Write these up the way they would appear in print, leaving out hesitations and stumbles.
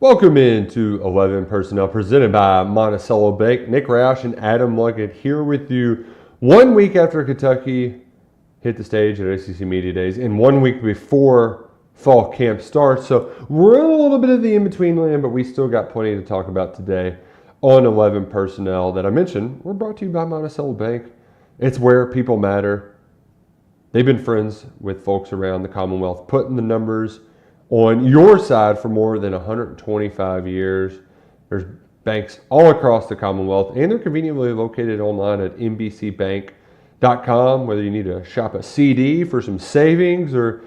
Welcome into 11 Personnel presented by Monticello Bank. Nick Roush and Adam Luckett here with you 1 week after Kentucky hit the stage at ACC Media Days and 1 week before fall camp starts. So we're in a little bit of the in-between land, but we still got plenty to talk about today on 11 Personnel that I mentioned. We're brought to you by Monticello Bank. It's where people matter. They've been friends with folks around the Commonwealth, putting the numbers on your side for more than 125 years. There's banks all across the Commonwealth, and they're conveniently located online at nbcbank.com. Whether you need to shop a CD for some savings, or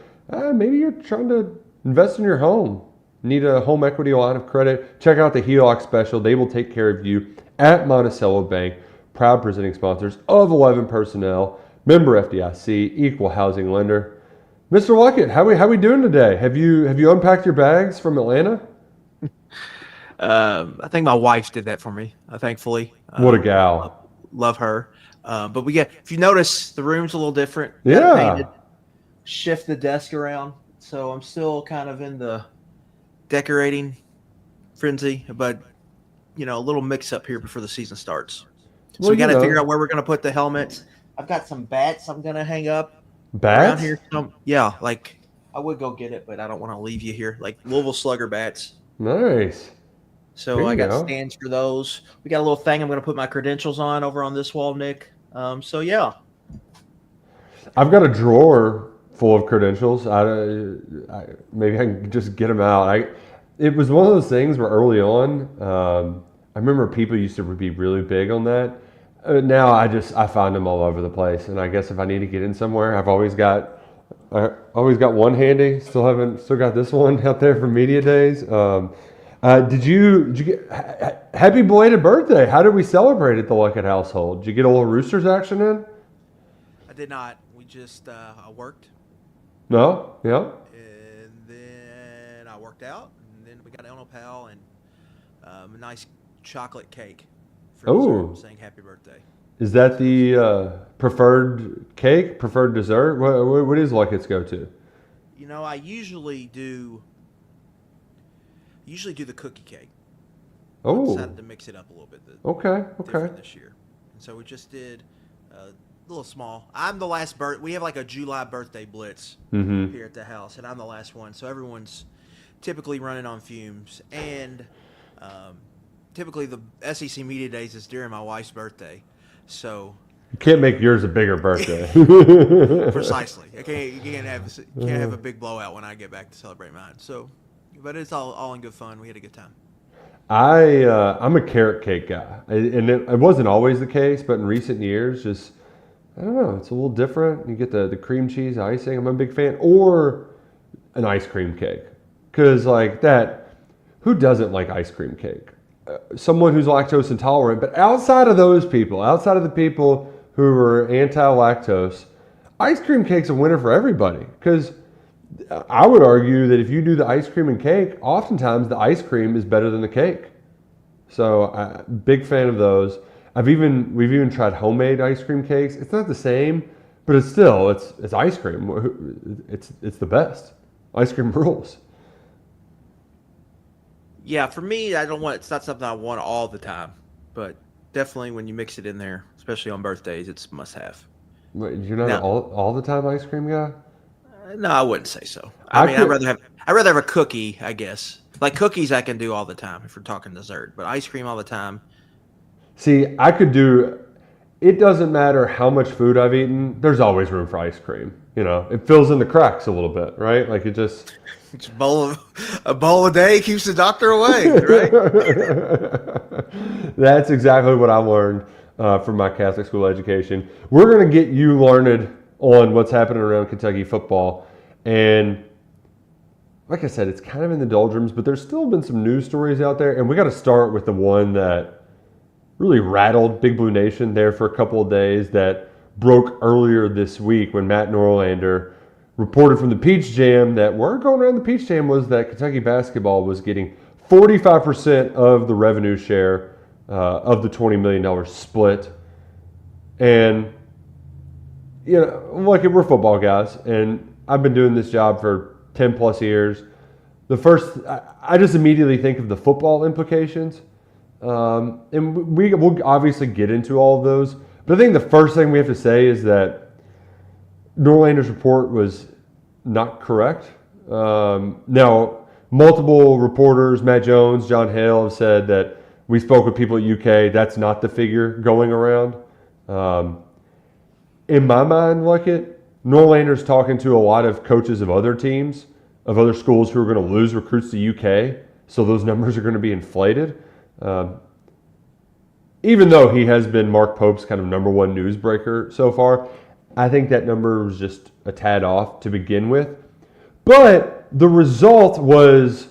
maybe you're trying to invest in your home, need a home equity line of credit, check out the HELOC special. They will take care of you at Monticello Bank, proud presenting sponsors of 11 Personnel, member FDIC, equal housing lender. Mr. Luckett, how we doing today? Have you unpacked your bags from Atlanta? I think my wife did that for me, thankfully. What a gal. Love her. But if you notice, the room's a little different. Yeah. Painted, shift the desk around. So I'm still kind of in the decorating frenzy, but, a little mix up here before the season starts. So we got to figure out where we're going to put the helmets. I've got some bats I'm going to hang up. Bats? Around here. Yeah, I would go get it, but I don't want to leave you here. Like Louisville Slugger bats. Nice. So I got stands for those. We got a little thing I'm going to put my credentials on over on this wall, Nick. So yeah. I've got a drawer full of credentials. Maybe I can just get them out. It was one of those things where early on, I remember people used to be really big on that. Now I find them all over the place, and I guess if I need to get in somewhere, I've always got one handy. Still got this one out there from Media Days. Did you get happy belated birthday? How did we celebrate at the Luckett household? Did you get a little Roosters action in? I did not. We just I worked. No, yeah. And then I worked out, and then we got Elno Pal and a nice chocolate cake. Oh, saying happy birthday. Is that the preferred cake, preferred dessert? What is Luckett's go-to? I usually do the cookie cake. Oh, I decided to mix it up a little bit. Okay. This year, and so we just did a little small. I'm the last We have like a July birthday blitz here at the house, and I'm the last one. So everyone's typically running on fumes, and typically the SEC Media Days is during my wife's birthday, so you can't make yours a bigger birthday. Precisely. You can't have a big blowout when I get back to celebrate mine. So, but it's all in good fun. We had a good time. I'm a carrot cake guy, and it wasn't always the case, but in recent years, just I don't know, it's a little different. You get the cream cheese icing. I'm a big fan, or an ice cream cake, because like that, who doesn't like ice cream cake? Someone who's lactose intolerant, but outside of the people who are anti-lactose, ice cream cake's a winner for everybody. Because I would argue that if you do the ice cream and cake, oftentimes the ice cream is better than the cake. So, big fan of those. We've even tried homemade ice cream cakes. It's not the same, but it's ice cream. It's the best. Ice cream rules. Yeah, for me, it's not something I want all the time, but definitely when you mix it in there, especially on birthdays, it's a must-have. Wait, you're not all the time ice cream guy? No, I wouldn't say so. I'd rather have a cookie, I guess. Like cookies, I can do all the time if we're talking dessert, but ice cream all the time. See, I could do. It doesn't matter how much food I've eaten. There's always room for ice cream. It fills in the cracks a little bit, right? Like it just. It's a bowl a day keeps the doctor away, right? That's exactly what I learned from my Catholic school education. We're going to get you learned on what's happening around Kentucky football. And like I said, it's kind of in the doldrums, but there's still been some news stories out there. And we got to start with the one that really rattled Big Blue Nation there for a couple of days, that broke earlier this week when Matt Norlander reported from the Peach Jam that word going around the Peach Jam was that Kentucky basketball was getting 45% of the revenue share of the $20 million split. And, look, we're football guys, and I've been doing this job for 10 plus years. the first, I just immediately think of the football implications. And we'll obviously get into all of those. But I think the first thing we have to say is that Norlander's report was not correct. Now, multiple reporters, Matt Jones, John Hale, have said that we spoke with people at UK. That's not the figure going around. In my mind, Luckett, Norlander's talking to a lot of coaches of other teams, of other schools who are going to lose recruits to UK. So those numbers are going to be inflated. Even though he has been Mark Pope's kind of number one newsbreaker so far, I think that number was just a tad off to begin with. But the result was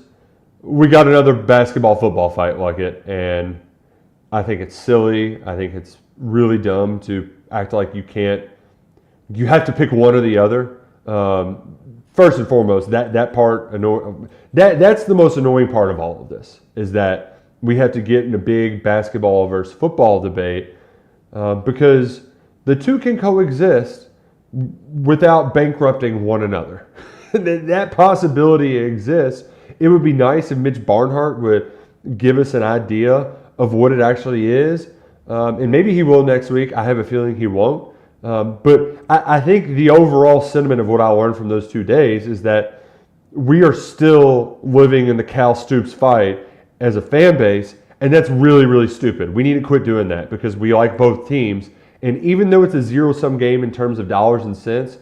we got another basketball-football fight like it, and I think it's silly. I think it's really dumb to act like you have to pick one or the other. First and foremost, that's the most annoying part of all of this, is that we have to get in a big basketball versus football debate because the two can coexist without bankrupting one another. That possibility exists. It would be nice if Mitch Barnhart would give us an idea of what it actually is. And maybe he will next week. I have a feeling he won't. But I think the overall sentiment of what I learned from those 2 days is that we are still living in the Cal Stoops fight as a fan base, and that's really, really stupid. We need to quit doing that because we like both teams. And even though it's a zero-sum game in terms of dollars and cents,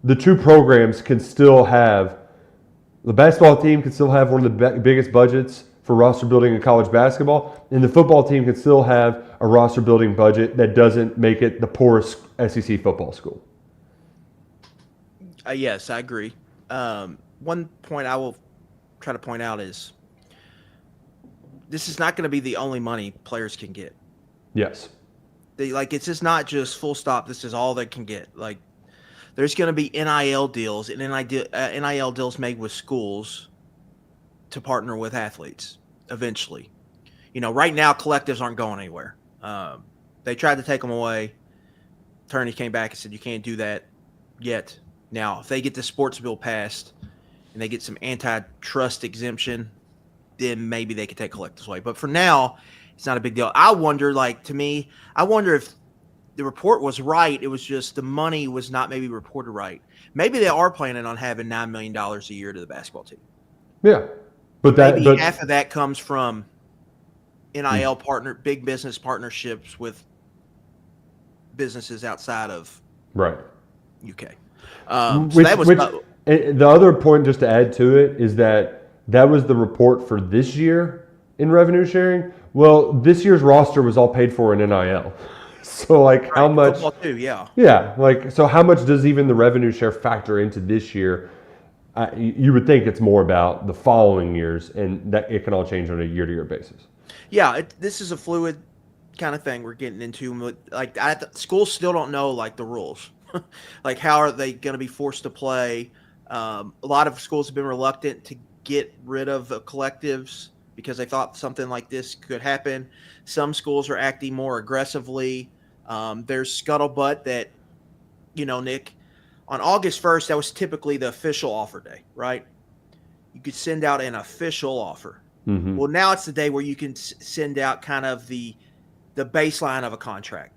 the two programs can still have – the basketball team can still have one of the biggest budgets for roster building in college basketball, and the football team can still have a roster building budget that doesn't make it the poorest SEC football school. Yes, I agree. One point I will try to point out is this is not going to be the only money players can get. Yes. It's just not just full stop. This is all they can get. There's going to be NIL deals and NIL deals made with schools to partner with athletes eventually. Right now collectives aren't going anywhere. They tried to take them away. Attorney came back and said you can't do that yet. Now, if they get the sports bill passed and they get some antitrust exemption, then maybe they could take collectives away. But for now, it's not a big deal. I wonder if the report was right. It was just the money was not maybe reported right. Maybe they are planning on having $9 million a year to the basketball team. Yeah. But half of that comes from NIL big business partnerships with businesses outside of UK. The other point just to add to it is that was the report for this year in revenue sharing. Well, this year's roster was all paid for in NIL. So how much? Football too, yeah. Yeah, so how much does even the revenue share factor into this year? You would think it's more about the following years, and that it can all change on a year-to-year basis. Yeah, this is a fluid kind of thing we're getting into. Schools still don't know the rules. How are they going to be forced to play? A lot of schools have been reluctant to get rid of collectives because they thought something like this could happen. Some schools are acting more aggressively. There's scuttlebutt that, Nick, on August 1st, that was typically the official offer day, right? You could send out an official offer. Mm-hmm. Well, now it's the day where you can send out kind of the baseline of a contract.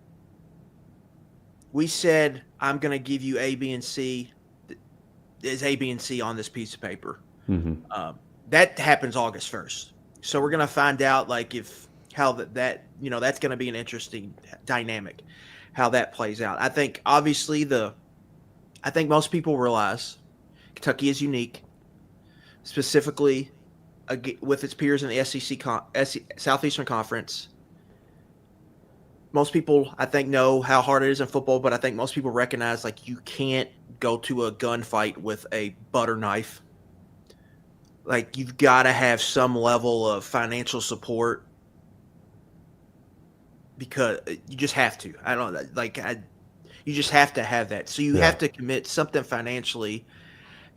We said, I'm going to give you A, B, and C. Is A, B, and C on this piece of paper. Mm-hmm. That happens August 1st. So we're going to find out how that's going to be an interesting dynamic, how that plays out. I think obviously I think most people realize Kentucky is unique, specifically with its peers in the Southeastern Conference. Most people, I think, know how hard it is in football, but I think most people recognize you can't go to a gunfight with a butter knife. You've got to have some level of financial support because you just have to. You just have to have that. So you have to commit something financially,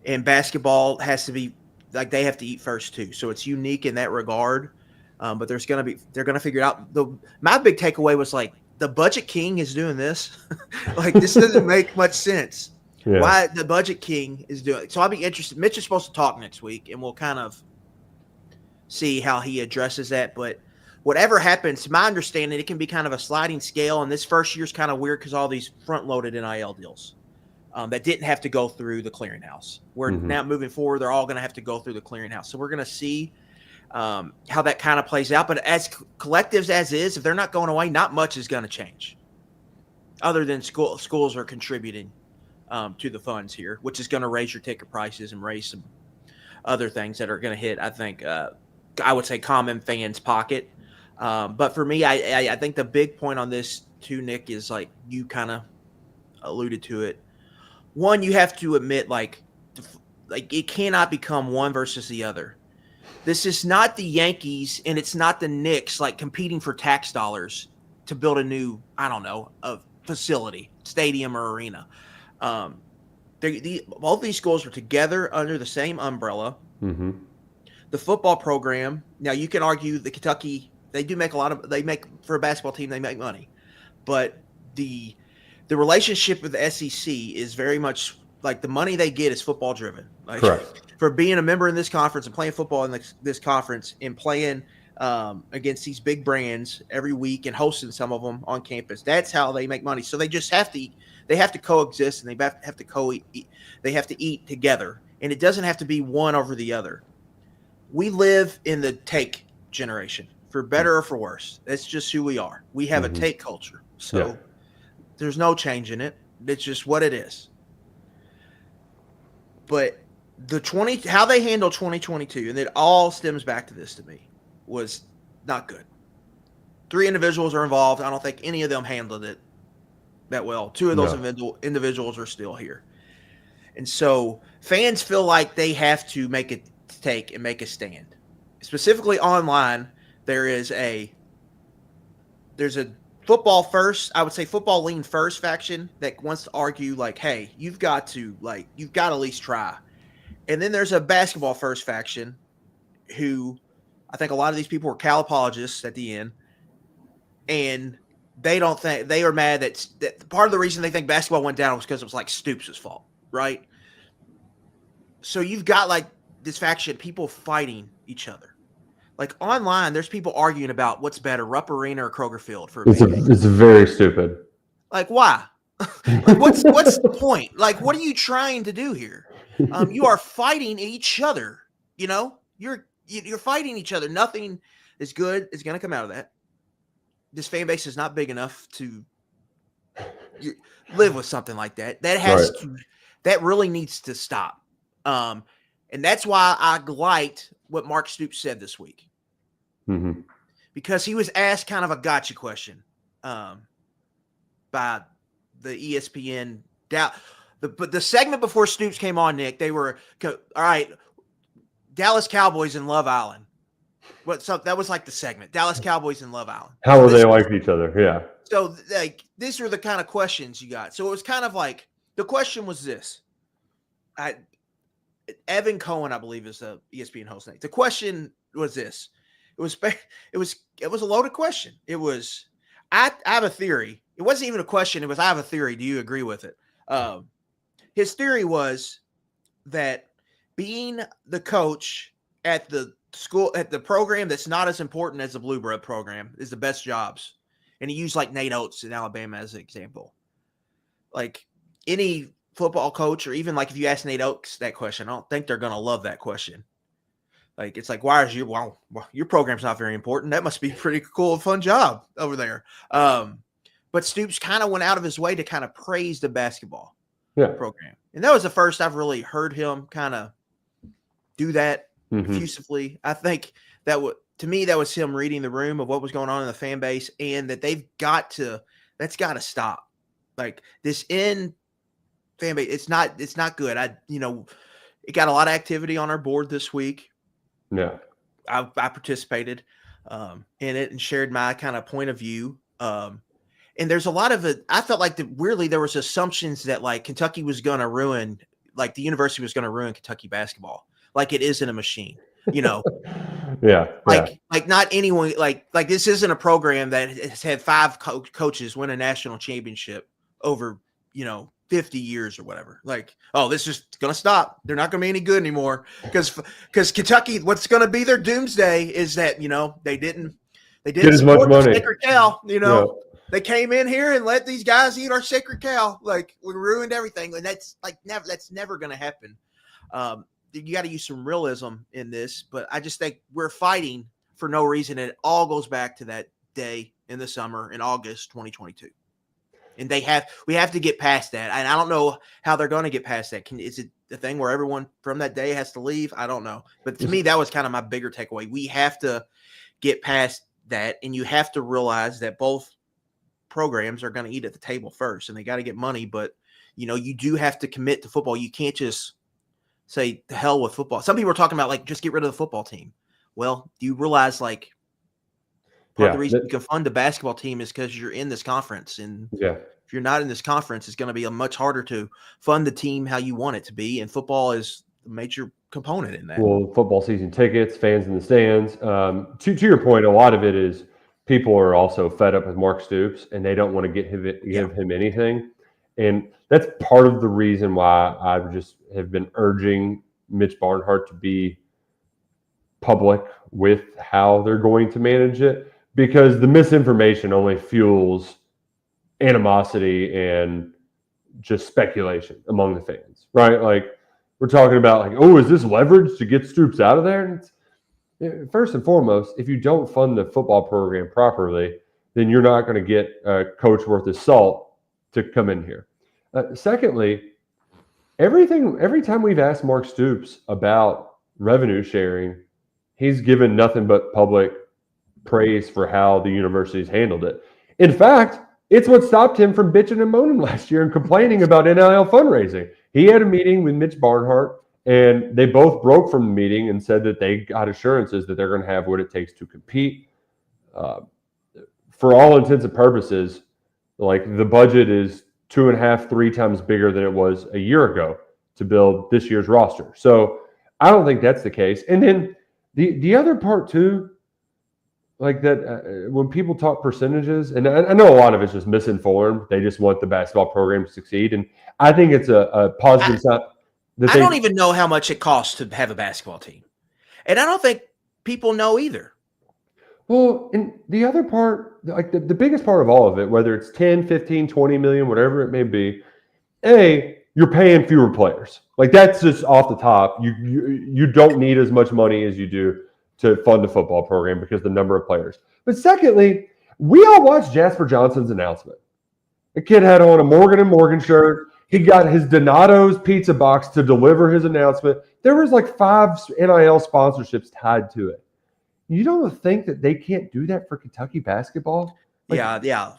and basketball has to be they have to eat first too. So it's unique in that regard. But they're going to figure it out. My big takeaway was the budget king is doing this. This doesn't make much sense. Yeah. why the Budget King is doing. So I'll be interested. Mitch is supposed to talk next week, and we'll kind of see how he addresses that. But whatever happens, to my understanding, it can be kind of a sliding scale. And this first year's kind of weird because all these front-loaded NIL deals that didn't have to go through the clearinghouse. We're now moving forward, they're all going to have to go through the clearinghouse. So we're going to see how that kind of plays out. But as collectives as is, if they're not going away, not much is going to change other than schools are contributing to the funds here, which is going to raise your ticket prices and raise some other things that are going to hit, I think, I would say common fans' pocket. But for me, I think the big point on this too, Nick, is like you kind of alluded to it. One, you have to admit, like it cannot become one versus the other. This is not the Yankees and it's not the Knicks like competing for tax dollars to build a new, I don't know, a facility, stadium or arena. Both these schools are together under the same umbrella. Mm-hmm. The football program, now you can argue the Kentucky, they make for a basketball team, they make money. But the relationship with the SEC is very much like the money they get is football driven. Like, correct. For being a member in this conference and playing football in this conference and playing against these big brands every week and hosting some of them on campus, that's how they make money. So they just have to coexist and they have to they have to eat together. And it doesn't have to be one over the other. We live in the take generation, for better or for worse. That's just who we are. We have a take culture. So there's no change in it. It's just what it is. But how they handle 2022, and it all stems back to this to me, was not good. 3 individuals are involved. I don't think any of them handled it that well. 2 of those individuals are still here. And so fans feel like they have to make a take and make a stand. Specifically online, there's a football first, I would say football lean first faction that wants to argue like, hey, you've got to at least try. And then there's a basketball first faction who I think a lot of these people were Cal apologists at the end. And they are mad that part of the reason they think basketball went down was because it was like Stoops' fault, right? So you've got like this faction, people fighting each other. Like online, there's people arguing about what's better, Rupp Arena or Kroger Field for a big game. It's very stupid. Like, why? Like, what's the point? Like, what are you trying to do here? You are fighting each other. You know, you're fighting each other. Nothing is good is going to come out of that. This fan base is not big enough to live with something like that. That really needs to stop. And that's why I liked what Mark Stoops said this week. Mm-hmm. Because he was asked kind of a gotcha question by the ESPN. The segment before Stoops came on, Nick, they were, all right, Dallas Cowboys and Love Island. So that was like the segment, Dallas Cowboys and Love Island. How will they like each other? Yeah. So like these are the kind of questions you got. So it was kind of like, the question was this. Evan Cohen, I believe, is the ESPN host. The question was this. It was a loaded question. It was, I have a theory. It wasn't even a question. It was, I have a theory. Do you agree with it? His theory was that being the coach at the school, at the program that's not as important as the Blue Blood program, is the best jobs. And he used like Nate Oates in Alabama as an example. Like any football coach, or even like if you ask Nate Oates that question, I don't think they're going to love that question. Like, it's like, why is your program's not very important? That must be a pretty cool, fun job over there. But Stoops kind of went out of his way to kind of praise the basketball program. And that was the first I've really heard him kind of do that effusively. I think to me, that was him reading the room of what was going on in the fan base, and that that's got to stop. Like this fan base, it's not good. It got a lot of activity on our board this week. Yeah. I participated in it and shared my kind of point of view. And there's a lot of it. I felt like weirdly there was assumptions that like Kentucky was going to ruin, like the university was going to ruin Kentucky basketball. Like it isn't a machine, you know? Like not anyone, like this isn't a program that has had 5 coaches win a national championship over, 50 years or whatever. Like, oh, this is going to stop. They're not going to be any good anymore because Kentucky, what's going to be their doomsday is that, they didn't Get as much support the money. sacred cow, Yeah. They came in here and let these guys eat our sacred cow. Like, we ruined everything. And that's never going to happen. You got to use some realism in this, but I just think we're fighting for no reason. And it all goes back to that day in the summer in August 2022. And we have to get past that. And I don't know how they're going to get past that. Is it the thing where everyone from that day has to leave? I don't know. But to me, that was kind of my bigger takeaway. We have to get past that. And you have to realize that both programs are going to eat at the table first and they got to get money. But, you do have to commit to football. You can't just say the hell with football. Some people are talking about like, just get rid of the football team. Well, do you realize like, part of the reason you can fund a basketball team is because you're in this conference. And if you're not in this conference, it's going to be much harder to fund the team how you want it to be. And football is a major component in that. Well, football season tickets, fans in the stands. To your point, a lot of it is people are also fed up with Mark Stoops and they don't want to give him anything. And that's part of the reason why I just have been urging Mitch Barnhart to be public with how they're going to manage it. Because the misinformation only fuels animosity and just speculation among the fans, right? Like we're talking about like, oh, is this leverage to get Stoops out of there? And first and foremost, if you don't fund the football program properly, then you're not going to get a coach worth his salt to come in here. Secondly, every time we've asked Mark Stoops about revenue sharing, he's given nothing but public praise for how the university's handled it. In fact, it's what stopped him from bitching and moaning last year and complaining about NIL fundraising. He had a meeting with Mitch Barnhart, and they both broke from the meeting and said that they got assurances that they're going to have what it takes to compete. For all intents and purposes, like the budget is 2.5, 3 times bigger than it was a year ago to build this year's roster. So I don't think that's the case. And then the other part too, like that, when people talk percentages, and I know a lot of it's just misinformed. They just want the basketball program to succeed, and I think it's a positive sign. I don't even know how much it costs to have a basketball team, and I don't think people know either. Well, and the other part, like the biggest part of all of it, whether it's 10, 15, 20 million, whatever it may be, you're paying fewer players. Like that's just off the top. You don't need as much money as you do to fund a football program because the number of players. But secondly, we all watched Jasper Johnson's announcement. The kid had on a Morgan & Morgan shirt. He got his Donato's pizza box to deliver his announcement. There was like 5 NIL sponsorships tied to it. You don't think that they can't do that for Kentucky basketball? Like, yeah.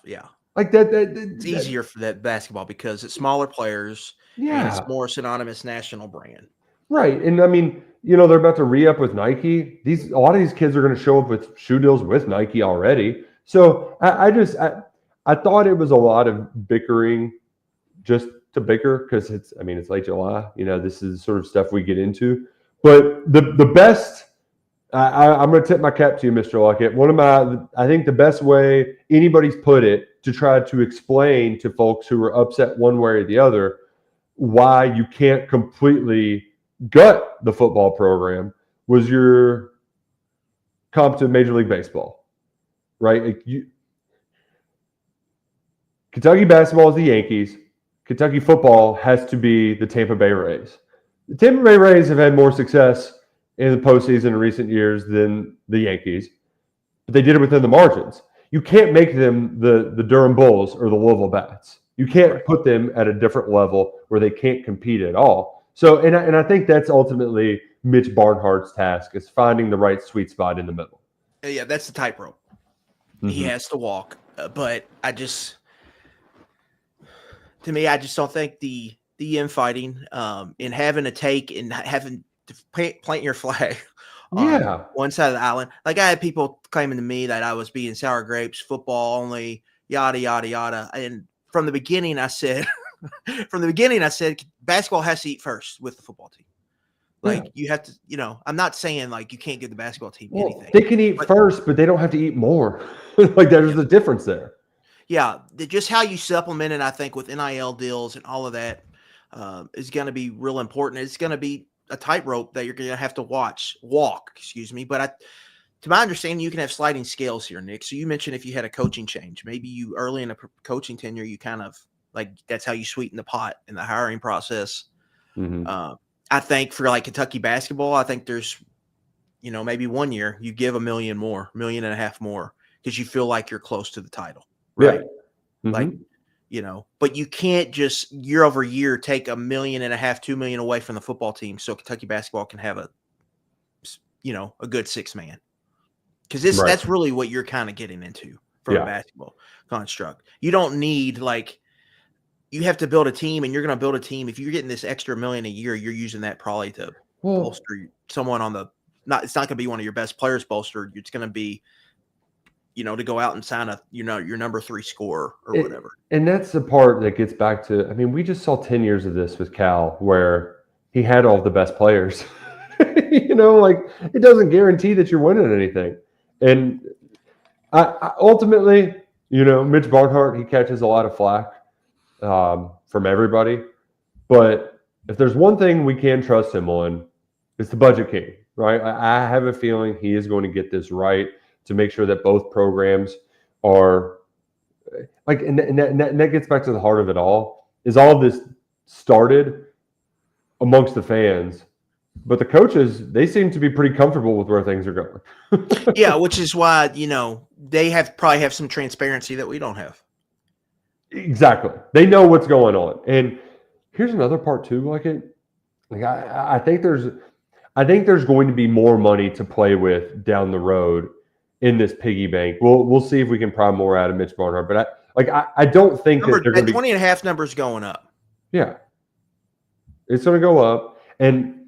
Like that. It's easier for that basketball because it's smaller players. Yeah. And it's more synonymous national brand. Right. And I mean, they're about to re-up with Nike. A lot of these kids are going to show up with shoe deals with Nike already. So I thought it was a lot of bickering just to bicker because it's late July. This is sort of stuff we get into. But the best, I'm going to tip my cap to you, Mr. Luckett. I think the best way anybody's put it to try to explain to folks who are upset one way or the other why you can't completely gut the football program was your comp to Major League Baseball, right? Kentucky basketball is the Yankees. Kentucky football has to be the Tampa Bay Rays. The Tampa Bay Rays have had more success in the postseason in recent years than the Yankees, but they did it within the margins. You can't make them the Durham Bulls or the Louisville Bats. You can't put them at a different level where they can't compete at all. So, and I think that's ultimately Mitch Barnhart's task is finding the right sweet spot in the middle. Yeah, that's the tightrope. Mm-hmm. He has to walk. But I just don't think the infighting and having a take and having to plant your flag on one side of the island. Like I had people claiming to me that I was being sour grapes, football only, yada, yada, yada. And from the beginning, I said basketball has to eat first with the football team. Like you have to, I'm not saying like you can't give the basketball team anything. They can eat first, but they don't have to eat more. Like there's a difference there. just how you supplement it, I think, with NIL deals and all of that is going to be real important. It's going to be a tightrope that you're going to have to walk, excuse me. But to my understanding, you can have sliding scales here, Nick. So you mentioned if you had a coaching change, maybe you early in a coaching tenure, you kind of like that's how you sweeten the pot in the hiring process. I think for like Kentucky basketball, I think there's, maybe 1 year you give $1 million more, $1.5 million more because you feel like you're close to the title, right? Yeah. Like, but you can't just year over year take $1.5 million, $2 million away from the football team so Kentucky basketball can have a good 6-man. Because that's really what you're kind of getting into from a basketball construct. You don't need you have to build a team, and you're going to build a team. If you're getting this extra $1 million a year, you're using that probably to bolster someone on the it's not going to be one of your best players bolstered. It's going to be, to go out and sign your number 3 scorer or whatever. And that's the part that gets back to, we just saw 10 years of this with Cal where he had all the best players. It doesn't guarantee that you're winning anything. And I ultimately, Mitch Barnhart, he catches a lot of flack from everybody. But if there's one thing we can trust him on, it's the budget king, right? I have a feeling he is going to get this right to make sure that both programs are and that gets back to the heart of it all. Is all of this started amongst the fans, but the coaches, they seem to be pretty comfortable with where things are going. Yeah, which is why, they probably have some transparency that we don't have. Exactly. They know what's going on. And here's another part too, I think there's going to be more money to play with down the road in this piggy bank. We'll see if we can pry more out of Mitch Barnhart. But I don't think that they're going to be 20.5 numbers going up. Yeah. It's going to go up. And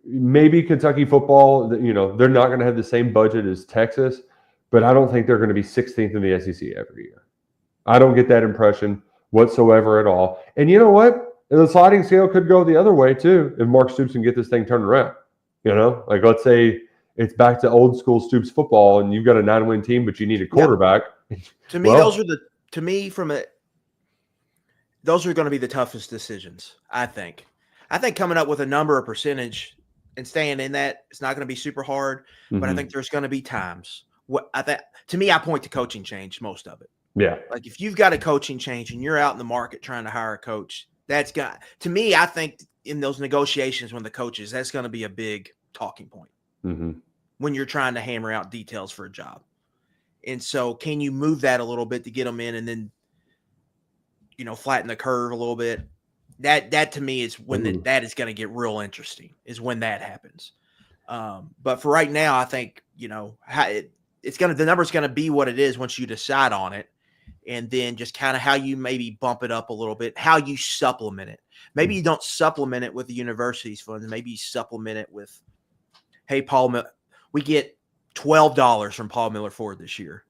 maybe Kentucky football, they're not going to have the same budget as Texas, but I don't think they're going to be 16th in the SEC every year. I don't get that impression whatsoever at all. And you know what? The sliding scale could go the other way too if Mark Stoops can get this thing turned around. Let's say it's back to old school Stoops football and you've got a 9-win team, but you need a quarterback. Yeah. To me, those are going to be the toughest decisions, I think. I think coming up with a number or percentage and staying in that, it's not going to be super hard, but I think there's going to be times. To me, I point to coaching change, most of it. Yeah. Like if you've got a coaching change and you're out in the market trying to hire a coach, to me, I think in those negotiations when the coaches, that's going to be a big talking point when you're trying to hammer out details for a job. And so can you move that a little bit to get them in and then, flatten the curve a little bit? That to me is when that is going to get real interesting, is when that happens. But for right now, I think, the number's going to be what it is once you decide on it. And then just kind of how you maybe bump it up a little bit, how you supplement it. Maybe you don't supplement it with the university's funds. Maybe you supplement it with, hey, we get $12 from Paul Miller Ford this year.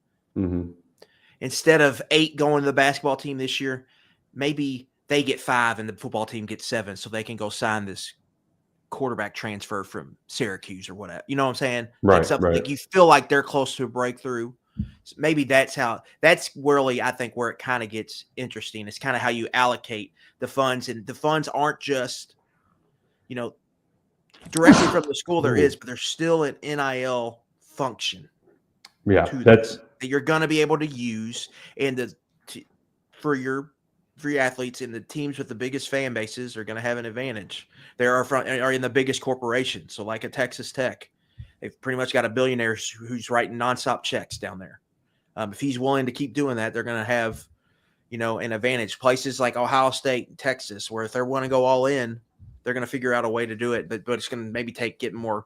Instead of 8 going to the basketball team this year, maybe they get 5 and the football team gets 7 so they can go sign this quarterback transfer from Syracuse or whatever. You know what I'm saying? Right. Something like you feel like they're close to a breakthrough. So maybe that's really, I think, where it kind of gets interesting. It's kind of how you allocate the funds, and the funds aren't just, directly from the school but there's still an NIL function. Yeah, that you're going to be able to use, and for your athletes, and the teams with the biggest fan bases are going to have an advantage. They are in the biggest corporations. So like a Texas Tech, they've pretty much got a billionaire who's writing nonstop checks down there. If he's willing to keep doing that, they're going to have, an advantage. Places like Ohio State and Texas, where if they want to go all in, they're going to figure out a way to do it. But it's going to maybe take getting more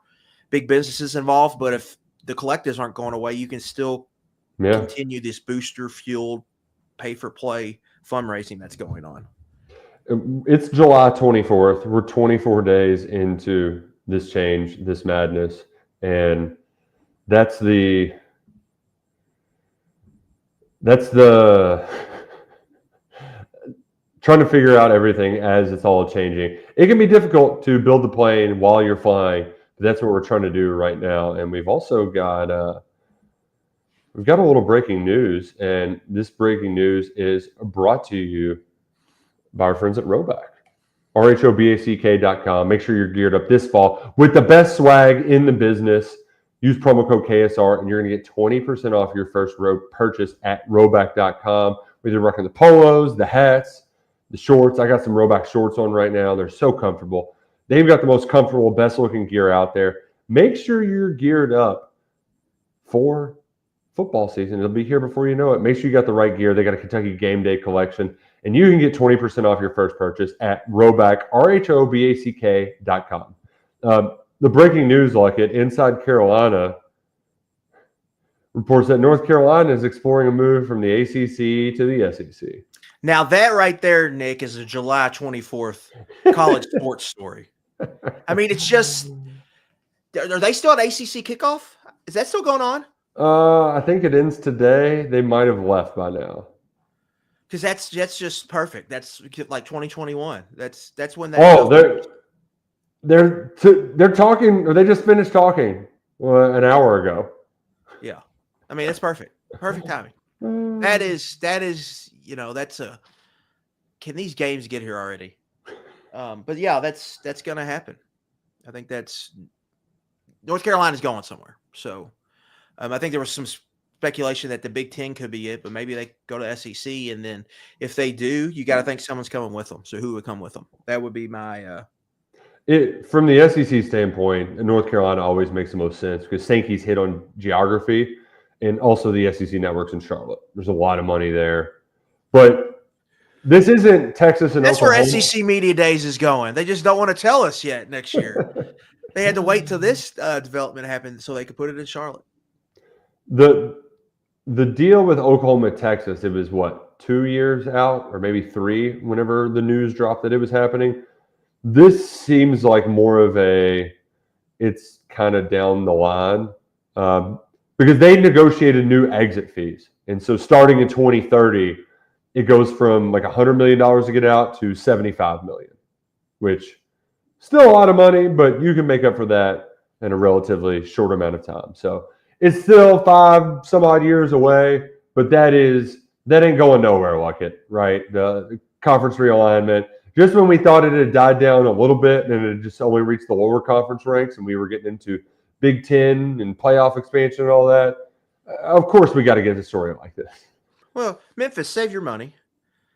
big businesses involved. But if the collectives aren't going away, you can still continue this booster fueled pay for play fundraising that's going on. It's July 24th. We're 24 days into this change, this madness. And that's the trying to figure out everything as it's all changing. It can be difficult to build the plane while you're flying, but that's what we're trying to do right now. And we've also got we've got a little breaking news, and this breaking news is brought to you by our friends at Roback. RHOBACK.com. Make sure you're geared up this fall with the best swag in the business. Use promo code KSR and you're going to get 20% off your first purchase at Roback.com. Whether you're rocking the polos, the hats, the shorts. I got some Roback shorts on right now. They're so comfortable. They've got the most comfortable, best looking gear out there. Make sure you're geared up for football season. It'll be here before you know it. Make sure you got the right gear. They got a Kentucky Game Day collection. And you can get 20% off your first purchase at Roback, RHOBACK.com. The breaking news, Luckett, Inside Carolina reports that North Carolina is exploring a move from the ACC to the SEC. Now that right there, Nick, is a July 24th college sports story. I mean, it's just, are they still at ACC kickoff? Is that still going on? I think it ends today. They might have left by now. Because that's just perfect. That's like 2021. That's when that. Oh, they're talking, or they just finished talking an hour ago. Yeah, I mean that's perfect. Perfect timing. That is that's a. Can these games get here already? But yeah, that's gonna happen. I think that's North Carolina's going somewhere. So I think there was some speculation that the Big Ten could be it, but maybe they go to SEC, and then if they do, you got to think someone's coming with them. So who would come with them? That would be my. From the SEC standpoint, North Carolina always makes the most sense because Sankey's hit on geography, and also the SEC networks in Charlotte. There's a lot of money there, but this isn't Texas and Oklahoma. That's where SEC Media Days is going. They just don't want to tell us yet next year. They had to wait till this development happened so they could put it in Charlotte. The deal with Oklahoma, Texas, it was what, 2 years out or maybe 3 whenever the news dropped that it was happening. This seems like more of it's kind of down the line because they negotiated new exit fees. And so starting in 2030, it goes from like $100 million to get out to $75 million, which still a lot of money, but you can make up for that in a relatively short amount of time. So it's still 5 some odd years away, but that ain't going nowhere, Luckett, right? The conference realignment. Just when we thought it had died down a little bit and it just only reached the lower conference ranks and we were getting into Big Ten and playoff expansion and all that, of course we got to get a story like this. Well, Memphis, save your money.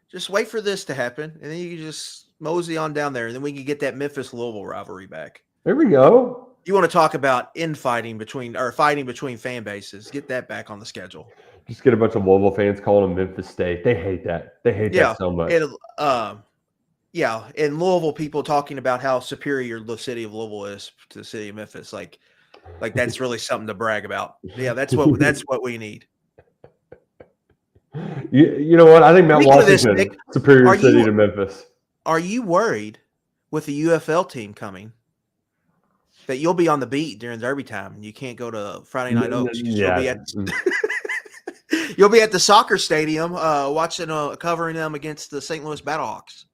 Just wait for this to happen, and then you can just mosey on down there, and then we can get that Memphis-Louisville rivalry back. There we go. You want to talk about fighting between fan bases. Get that back on the schedule. Just get a bunch of Louisville fans calling them Memphis State. They hate that. They hate that so much. And Louisville people talking about how superior the city of Louisville is to the city of Memphis. Like that's really something to brag about. Yeah, that's what we need. You know what? I think Mount Washington superior city to Memphis. Are you worried with the UFL team coming that you'll be on the beat during Derby time and you can't go to Friday Night Oaks? Yeah. You'll be at the soccer stadium watching covering them against the St. Louis Battlehawks.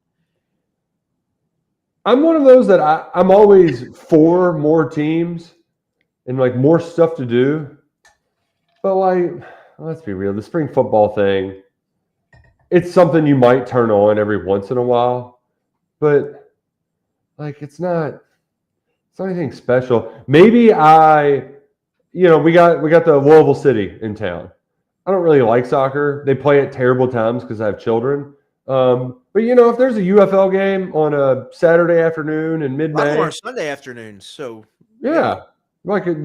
I'm one of those that I'm always for more teams and like more stuff to do. But like, let's be real, the spring football thing, it's something you might turn on every once in a while, but like it's not anything special. Maybe we got the Louisville City in town. I don't really like soccer. They play at terrible times because I have children. But if there's a UFL game on a Saturday afternoon in mid-May, or Sunday afternoons, so yeah,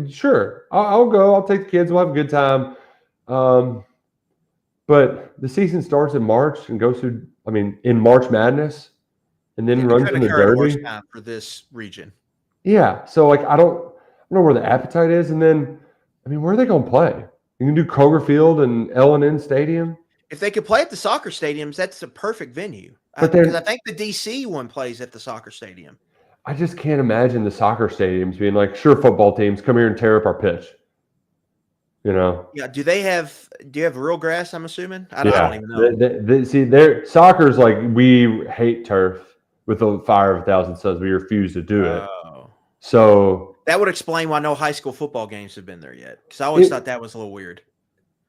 sure, I'll go. I'll take the kids. We'll have a good time. But the season starts in March and goes through. In March Madness, and then runs in the Derby for this region. Yeah, so I don't know where the appetite is, and then where are they going to play? You can do Kroger Field and L&N Stadium. If they could play at the soccer stadiums, that's a perfect venue. Because I think the DC one plays at the soccer stadium. I just can't imagine the soccer stadiums being like, sure, football teams, come here and tear up our pitch. Yeah. Do you have real grass, I'm assuming? I don't even know. Their soccer's like, we hate turf with a fire of 1,000 suns. We refuse to do it. So that would explain why no high school football games have been there yet. Because I always thought that was a little weird.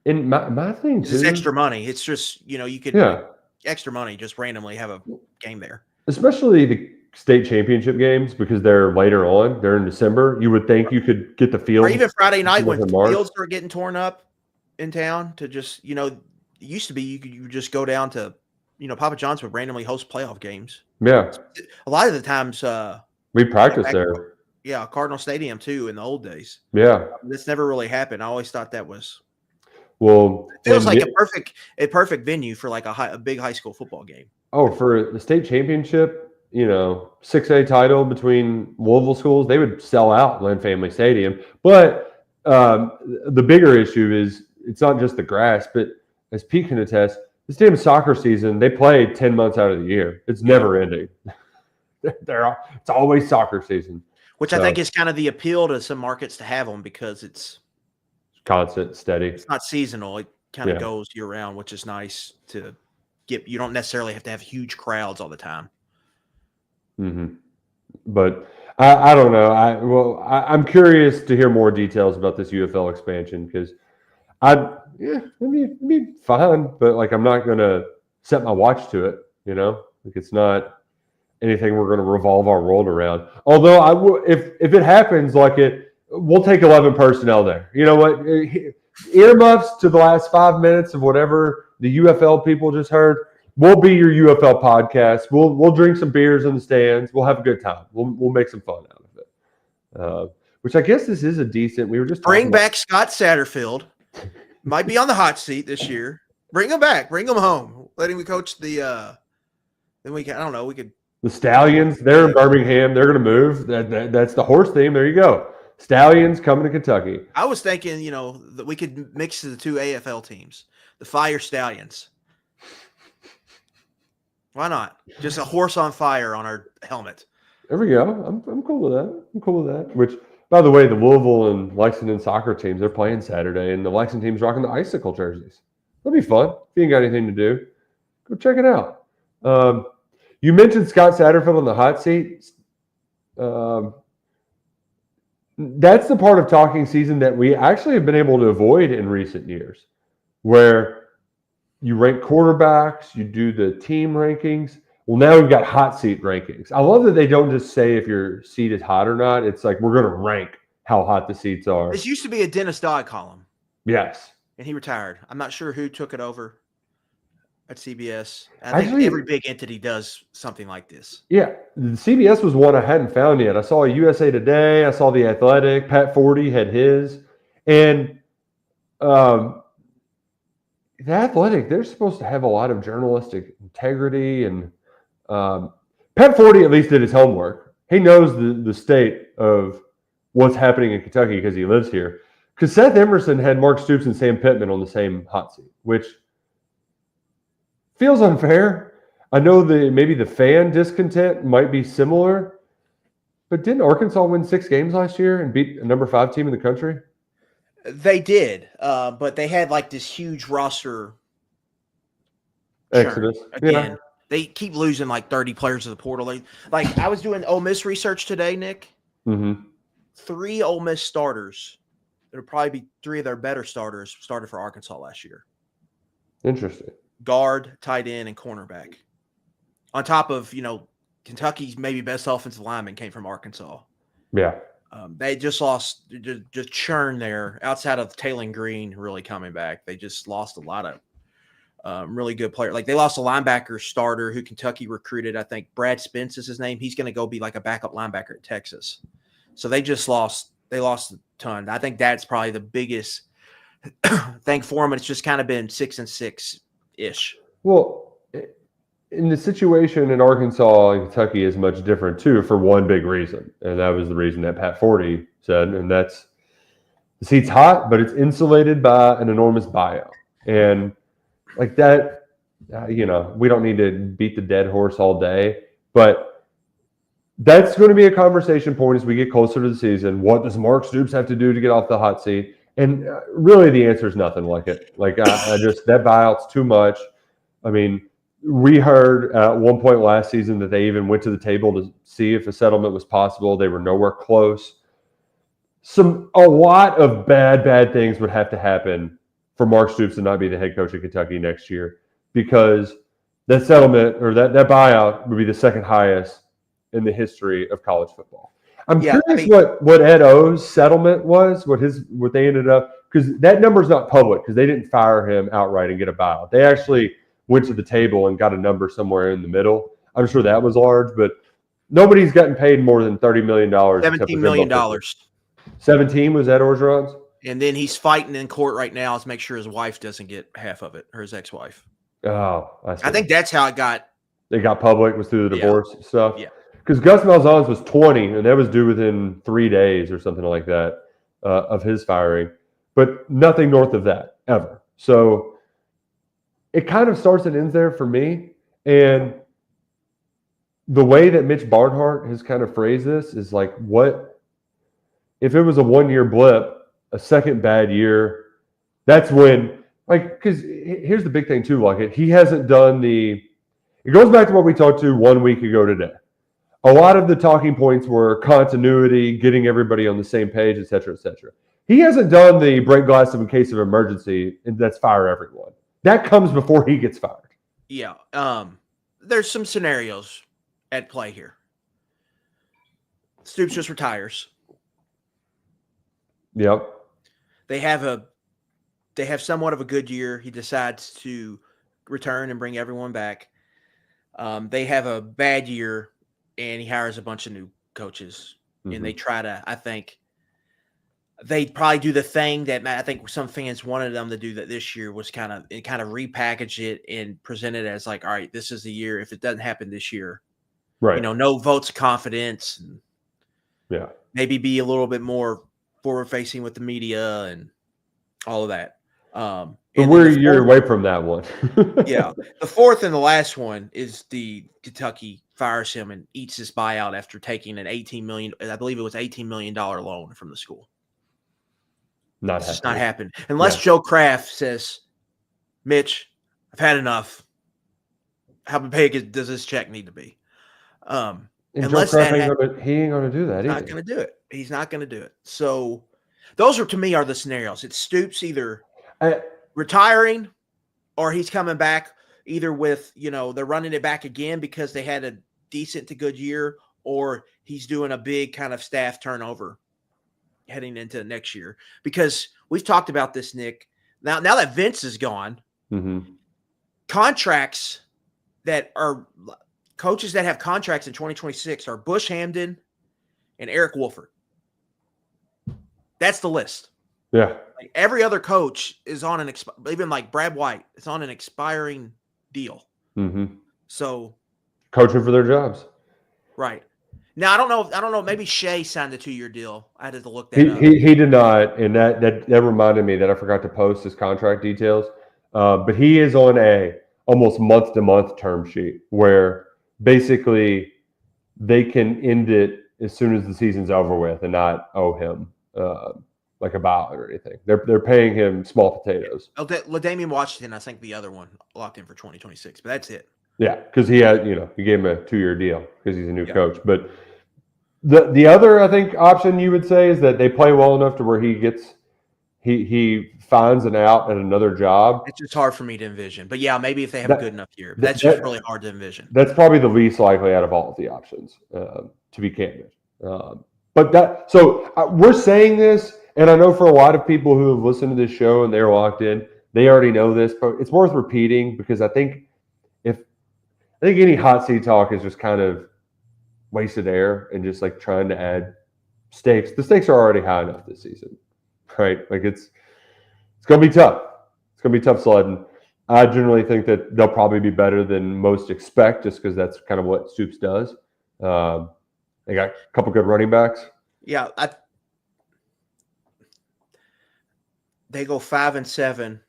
And my thing It's too, extra money. It's just, you could yeah, extra money, just randomly have a game there. especially the state championship games because they're later on. They're in December. You would think you could get the Or field even Friday night when in March. fields start getting torn up in town to just, it used to be you would just go down to, Papa John's would randomly host playoff games. Yeah, A lot of the times, we practice there. yeah, Cardinal Stadium too in the old days. Yeah. This never really happened. I always thought that was Well, it feels like a perfect venue for like a big high school football game. for the state championship, 6A title between Louisville schools, they would sell out Lynn Family Stadium. But the bigger issue is it's not just the grass, but as Pete can attest, this damn soccer season, they play 10 months out of the year. It's never ending. It's always soccer season. Which I think is kind of the appeal to some markets to have them because it's constant, steady. It's not seasonal. It kind of goes year round, which is nice to get. You don't necessarily have to have huge crowds all the time. Mm-hmm. But I don't know. I'm curious to hear more details about this UFL expansion because it'd be fine, but like I'm not gonna set my watch to it. Like it's not anything we're gonna revolve our world around. Although if it happens, we'll take 11 personnel there. You know what? Earmuffs to the last 5 minutes of whatever the UFL people just heard. We'll be your UFL podcast. We'll drink some beers in the stands. We'll have a good time. We'll make some fun out of it. Which I guess this is a decent. We were just bring back Scott Satterfield. Might be on the hot seat this year. Bring him back. Bring him home. Let him coach the. Then we can. I don't know. We could. The Stallions. They're in Birmingham. They're going to move. That's the horse theme. There you go. Stallions coming to Kentucky. I was thinking, that we could mix the two AFL teams, the Fire Stallions. Why not? Just a horse on fire on our helmet. There we go. I'm cool with that. Which, by the way, the Louisville and Lexington soccer teams, they're playing Saturday, and the Lexington team's rocking the icicle jerseys. That'll be fun. If you ain't got anything to do, go check it out. You mentioned Scott Satterfield on the hot seat. That's the part of talking season that we actually have been able to avoid in recent years, where you rank quarterbacks, you do the team rankings. Well, now we've got hot seat rankings. I love that they don't just say if your seat is hot or not. It's like we're going to rank how hot the seats are. This used to be a Dennis Dodd column. Yes. And he retired. I'm not sure who took it over at CBS. I think every big entity does something like this. Yeah. The CBS was one I hadn't found yet. I saw USA Today. I saw The Athletic. Pat Forty had his. And The Athletic, they're supposed to have a lot of journalistic integrity. And Pat Forty at least did his homework. He knows the state of what's happening in Kentucky because he lives here. Because Seth Emerson had Mark Stoops and Sam Pittman on the same hot seat, which feels unfair. I know maybe the fan discontent might be similar, but didn't Arkansas win 6 games last year and beat a number 5 team in the country? They did, but they had like this huge roster exodus. Again, yeah. They keep losing like 30 players to the portal. Like I was doing Ole Miss research today, Nick. Mm-hmm. 3 Ole Miss starters. There'll probably be 3 of their better starters started for Arkansas last year. Interesting. Guard, tight end, and cornerback. On top of, Kentucky's maybe best offensive lineman came from Arkansas. Yeah. They just lost, just churn there outside of Taylor Green really coming back. They just lost a lot of really good players. Like they lost a linebacker starter who Kentucky recruited. I think Brad Spence is his name. He's going to go be like a backup linebacker at Texas. So they lost a ton. I think that's probably the biggest thing for them. And it's just kind of been 6-6-ish. Well, in the situation in Arkansas and Kentucky is much different too for one big reason. And that was the reason that Pat Forty said, and that's the seat's hot, but it's insulated by an enormous bio. And like that, we don't need to beat the dead horse all day, but that's going to be a conversation point as we get closer to the season. What does Mark Stoops have to do to get off the hot seat? And really the answer is nothing like it. Like I just, that buyout's too much. I mean, we heard at one point last season that they even went to the table to see if a settlement was possible. They were nowhere close. A lot of bad things would have to happen for Mark Stoops to not be the head coach of Kentucky next year, because that settlement or that buyout would be the second highest in the history of college football. I'm curious what Ed O's settlement was, what they ended up, because that number's not public because they didn't fire him outright and get a buyout. They actually went to the table and got a number somewhere in the middle. I'm sure that was large, but nobody's gotten paid more than $30 million. $17 million. 17 was Ed Orgeron's? And then he's fighting in court right now to make sure his wife doesn't get half of it, or his ex-wife. Oh, I think that's how it got. It got public, was through the divorce stuff. Yeah. Because Gus Malzahn's was 20, and that was due within 3 days or something like that of his firing. But nothing north of that, ever. So it kind of starts and ends there for me. And the way that Mitch Barnhart has kind of phrased this is like, what if it was a one-year blip, a second bad year? That's when, like, because here's the big thing too, like he hasn't done it goes back to what we talked to 1 week ago today. A lot of the talking points were continuity, getting everybody on the same page, et cetera, et cetera. He hasn't done the break glass in case of emergency, and that's fire everyone. That comes before he gets fired. Yeah. There's some scenarios at play here. Stoops just retires. Yep. They have somewhat of a good year. He decides to return and bring everyone back. They have a bad year, and he hires a bunch of new coaches. Mm-hmm. And they try to, I think, they probably do the thing that I think some fans wanted them to do that this year was kind of repackage it and present it as like, all right, this is the year. If it doesn't happen this year, right? No votes of confidence. And yeah, maybe be a little bit more forward facing with the media and all of that. But we're a year away from that one. Yeah. The fourth and the last one is the Kentucky fires him and eats his buyout after taking an $18 million loan from the school. It's just not happening. Unless Joe Kraft says, Mitch, I've had enough. How big does this check need to be? Unless Joe Kraft he ain't going to do that either. Not going to do it. He's not going to do it. So those to me are the scenarios. It's Stoops either retiring or he's coming back either with, they're running it back again because they had a decent to good year, or he's doing a big kind of staff turnover heading into next year. Because we've talked about this, Nick. Now that Vince is gone, mm-hmm. contracts that are coaches that have contracts in 2026 are Bush Hamdan and Eric Wolford. That's the list. Yeah. Like every other coach is on even like Brad White, it's on an expiring deal. Mm-hmm. So coaching for their jobs. Right. Now I don't know. Maybe Shea signed a 2-year deal. I had to look that up. He did not, and that reminded me that I forgot to post his contract details. But he is on a almost month-to-month term sheet where basically they can end it as soon as the season's over with and not owe him like a buyout or anything. They're paying him small potatoes. LaDamian Washington, I think the other one locked in for 2026, but that's it. Yeah, because he had, he gave him a 2-year deal because he's a new coach. But the other, I think, option you would say is that they play well enough to where he finds an out at another job. It's just hard for me to envision. But yeah, maybe if they have a good enough year. But that's just really hard to envision. That's probably the least likely out of all of the options, to be candid. So we're saying this, and I know for a lot of people who have listened to this show and they're locked in, they already know this, but it's worth repeating because I think any hot seat talk is just kind of wasted air and just like trying to add stakes. The stakes are already high enough this season, right? Like it's going to be tough. It's going to be tough sledding. I generally think that they'll probably be better than most expect just because that's kind of what Stoops does. They got a couple good running backs. Yeah. They go 5-7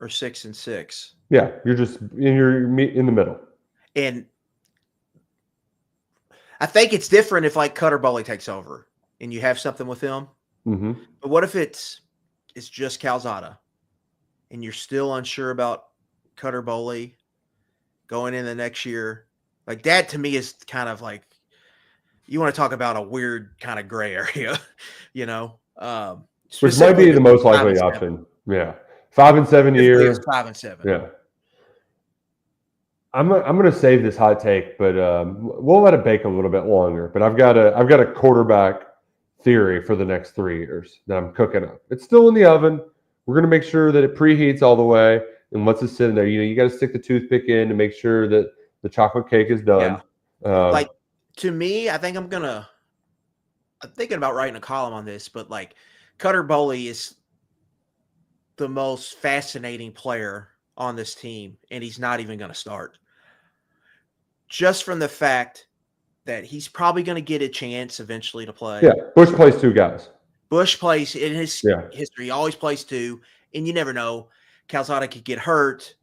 or 6-6. Yeah. You're in the middle. And I think it's different if like Cutter Boley takes over and you have something with him. Mm-hmm. But what if it's just Calzada and you're still unsure about Cutter Boley going in the next year? Like that to me is kind of like, you want to talk about a weird kind of gray area, which might be the most likely option. Yeah. 5-7 Typically, it's year. 5-7. Yeah. I'm going to save this hot take, but we'll let it bake a little bit longer. But I've got a quarterback theory for the next 3 years that I'm cooking up. It's still in the oven. We're going to make sure that it preheats all the way and lets it sit in there. You got to stick the toothpick in to make sure that the chocolate cake is done. Yeah. To me, I'm thinking about writing a column on this, but Cutter Boley is the most fascinating player on this team, and he's not even going to start. Just from the fact that he's probably going to get a chance eventually to play. Yeah, Bush plays 2 guys. Bush plays in his history. He always plays 2, and you never know. Calzada could get hurt.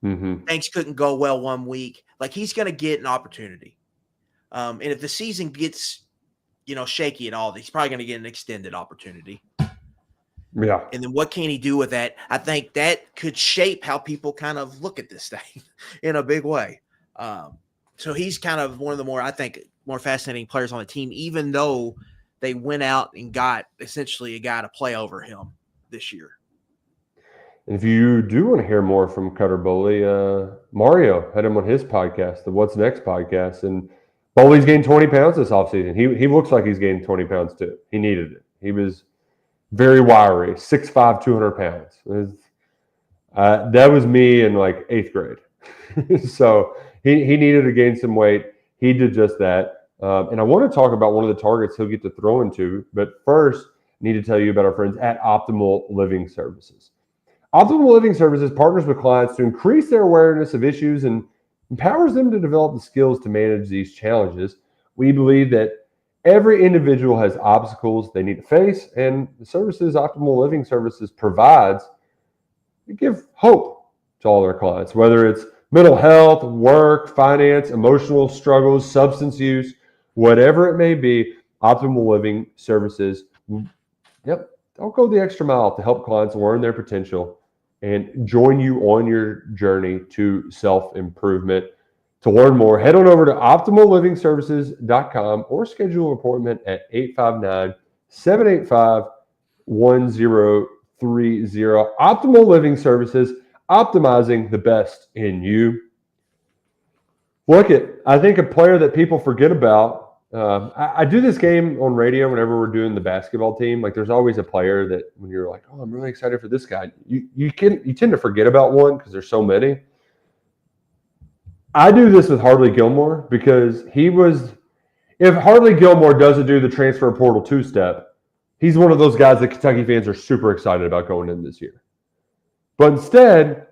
Mm-hmm. Things couldn't go well one week. He's going to get an opportunity. And if the season gets, shaky at all, he's probably going to get an extended opportunity. Yeah. And then what can he do with that? I think that could shape how people kind of look at this thing in a big way. So he's kind of one of the more fascinating players on the team, even though they went out and got essentially a guy to play over him this year. And if you do want to hear more from Cutter Boley, Mario had him on his podcast, the What's Next podcast, and Boley's gained 20 pounds this offseason. He looks like he's gained 20 pounds too. He needed it. He was very wiry, 6'5", 200 pounds. That was me in 8th grade. So he needed to gain some weight. He did just that. And I want to talk about one of the targets he'll get to throw into. But first, I need to tell you about our friends at Optimal Living Services. Optimal Living Services partners with clients to increase their awareness of issues and empowers them to develop the skills to manage these challenges. We believe that every individual has obstacles they need to face, and the services Optimal Living Services provides give hope to all their clients, whether it's mental health, work, finance, emotional struggles, substance use, whatever it may be. Optimal Living Services, they'll go the extra mile to help clients learn their potential and join you on your journey to self-improvement. To learn more, head on over to optimallivingservices.com or schedule an appointment at 859-785-1030. Optimal Living Services, optimizing the best in you. Luckett, I think a player that people forget about. I do this game on radio whenever we're doing the basketball team. There's always a player that when you're like, oh, I'm really excited for this guy, you tend to forget about one because there's so many. I do this with Hardly Gilmore because if Hardly Gilmore doesn't do the transfer portal 2-step, he's one of those guys that Kentucky fans are super excited about going in this year. But instead,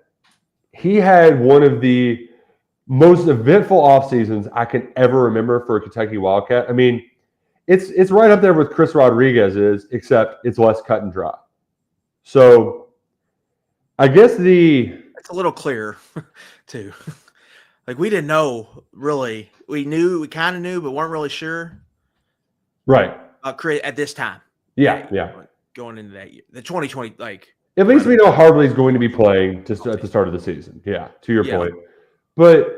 he had one of the most eventful off seasons I can ever remember for a Kentucky Wildcat. I mean, it's right up there with Chris Rodriguez's, except it's less cut and dry. So I guess it's a little clearer too. We didn't know really. We kind of knew, but weren't really sure. Right. At this time. Yeah. Going into that year, the 2020, at least we know Hardly's going to be playing at the start of the season. Yeah, to your point. But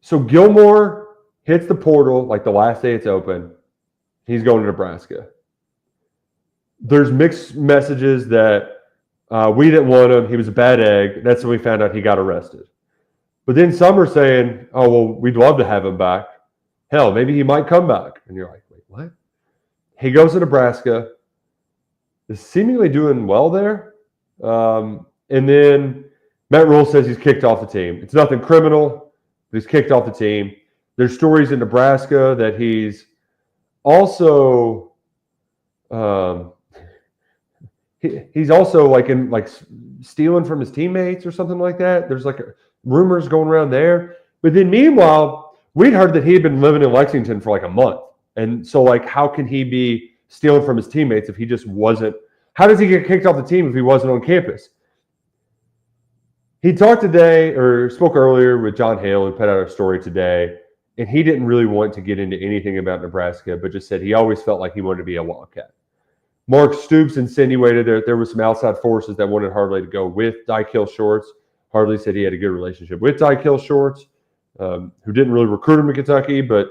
so Gilmore hits the portal the last day it's open. He's going to Nebraska. There's mixed messages that we didn't want him. He was a bad egg. That's when we found out he got arrested. But then some are saying, oh, well, we'd love to have him back. Hell, maybe he might come back. And you're like, wait, what? He goes to Nebraska, is seemingly doing well there. And then Matt Rule says he's kicked off the team. It's nothing criminal, but he's kicked off the team. There's stories in Nebraska that he's also he's also stealing from his teammates or something like that. There's rumors going around there. But then meanwhile, we'd heard that he had been living in Lexington for a month. And so how can he be stealing from his teammates if he just wasn't? How does he get kicked off the team if he wasn't on campus? He talked today or spoke earlier with John Hale, who put out a story today, and he didn't really want to get into anything about Nebraska, but just said he always felt like he wanted to be a Wildcat. Mark Stoops insinuated that there was some outside forces that wanted Hardly to go with Dyke Shorts. Hardly said he had a good relationship with Dyke Shorts, who didn't really recruit him to Kentucky. But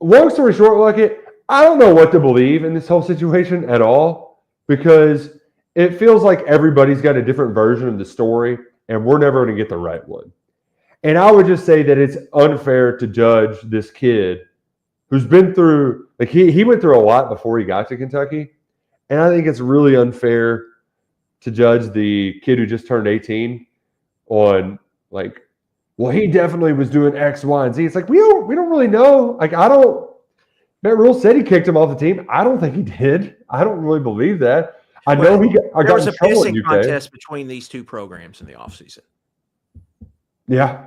long story short, Luckett, I don't know what to believe in this whole situation at all, because it feels like everybody's got a different version of the story, and we're never going to get the right one. And I would just say that it's unfair to judge this kid who's been through, like he went through a lot before he got to Kentucky. And I think it's really unfair to judge the kid who just turned 18 on like, well, he definitely was doing X, Y, and Z. It's like we don't really know. Like Matt Rule said he kicked him off the team. I don't think he did. I don't really believe that. I know there was a pissing contest between these two programs in the offseason. Yeah.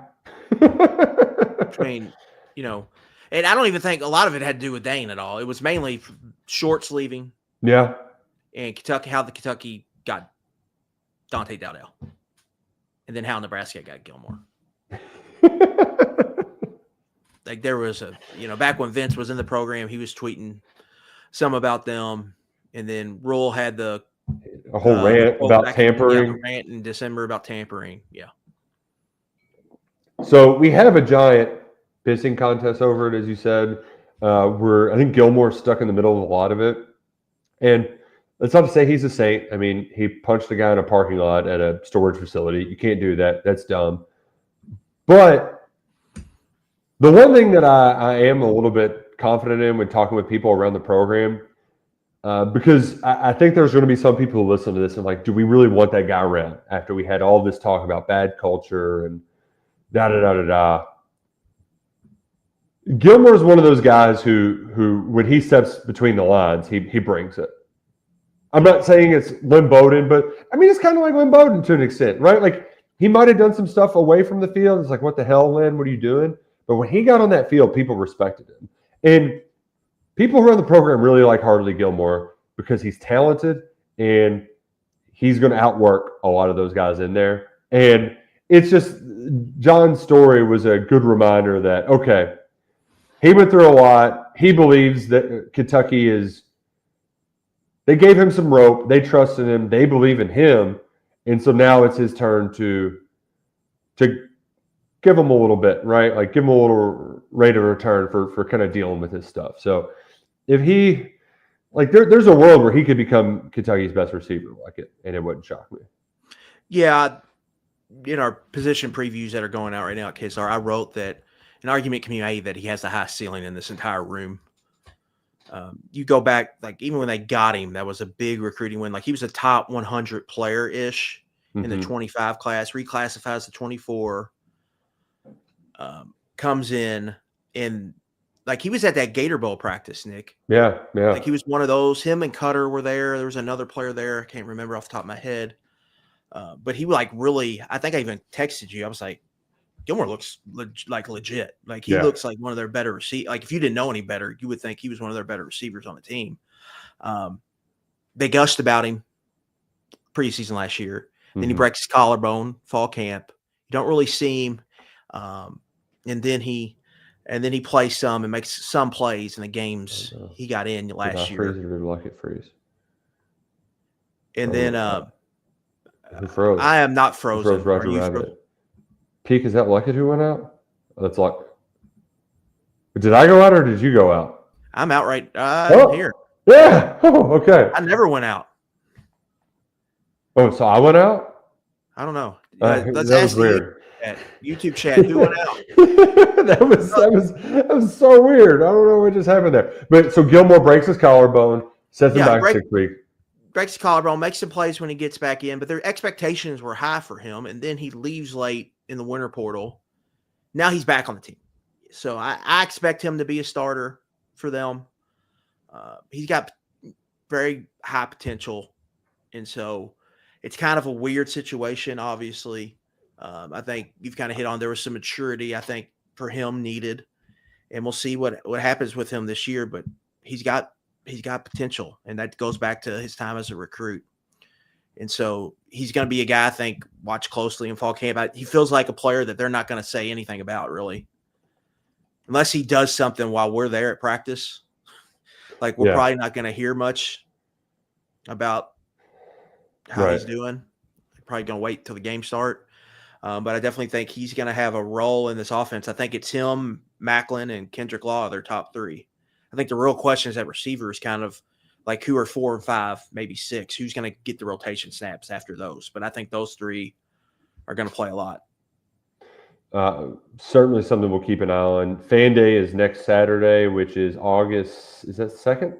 Between, and I don't even think a lot of it had to do with Dane at all. It was mainly Shorts leaving. Yeah. And Kentucky, how the Kentucky got Dante Dowdell. And then how Nebraska got Gilmore. Like there was back when Vince was in the program, he was tweeting some about them. And then Rule had a whole rant about tampering. Rant in December about tampering. Yeah. So we have a giant pissing contest over it, as you said. I think Gilmore's stuck in the middle of a lot of it. And that's not to say he's a saint. I mean, he punched a guy in a parking lot at a storage facility. You can't do that. That's dumb. But the one thing that I am a little bit confident in when talking with people around the program, because I think there's going to be some people who listen to this and like, do we really want that guy around after we had all this talk about bad culture and da-da-da-da-da. Gilmore is one of those guys who when he steps between the lines, he brings it. I'm not saying it's Lynn Bowden, but I mean, it's kind of like Lynn Bowden to an extent, right? Like he might have done some stuff away from the field. It's like, what the hell, Lynn? What are you doing? But when he got on that field, people respected him. And people who run the program really like Hartley Gilmore because he's talented and he's going to outwork a lot of those guys in there. And it's just John's story was a good reminder that, okay, he went through a lot. He believes that Kentucky they gave him some rope. They trusted him. They believe in him. And so now it's his turn to give him a little bit, right? Like give him a little rate of return for kind of dealing with his stuff. So if he, like there's a world where he could become Kentucky's best receiver, like it, and it wouldn't shock me. Yeah. In our position previews that are going out right now at KSR, I wrote that an argument can be made that he has the highest ceiling in this entire room. You go back, like even when they got him, that was a big recruiting win. Like he was a top 100 player-ish in the 25 class, reclassifies to 24, comes in and like he was at that Gator Bowl practice, Nick. Yeah. Like he was one of those. Him and Cutter were there. There was another player there. I can't remember off the top of my head. But he like really, I think I even texted you. I was like, Gilmore looks like legit. Like he looks like one of their better receivers. Like if you didn't know any better, you would think he was one of their better receivers on the team. They gushed about him preseason last year. Then he breaks his collarbone, fall camp. You don't really see him. And then he plays some and makes some plays in the games he got in last year. Freeze or Luckett freeze? And then who froze? I am not frozen. Froze Roger Rabbit. Peak, is that Luckett who went out? That's like. Did I go out or did you go out? I'm out right here. Yeah. Oh, okay. I never went out. Oh, so I went out? I don't know. Let's ask weird. YouTube chat. Who went out? that was so weird. I don't know what just happened there. But so Gilmore breaks his collarbone, sets him back 6 weeks. Breaks his collarbone, makes some plays when he gets back in, but their expectations were high for him, and then he leaves late in the winter portal. Now he's back on the team. So I expect him to be a starter for them. He's got very high potential, and so it's kind of a weird situation, obviously. I think you've kind of hit on there was some maturity, I think, for him needed, and we'll see what happens with him this year, but he's got potential, and that goes back to his time as a recruit. And so he's going to be a guy I think watch closely in fall camp. He feels like a player that they're not going to say anything about really, unless he does something while we're there at practice. Like we're probably not going to hear much about how he's doing. They're probably going to wait till the game start. But I definitely think he's going to have a role in this offense. I think it's him, Macklin, and Kendrick Law, their top three. I think the real question is at receiver is kind of like who are 4 and 5, maybe 6, who's going to get the rotation snaps after those. But I think those 3 are going to play a lot. Certainly something we'll keep an eye on. Fan Day is next Saturday, which is August. Is that 2nd?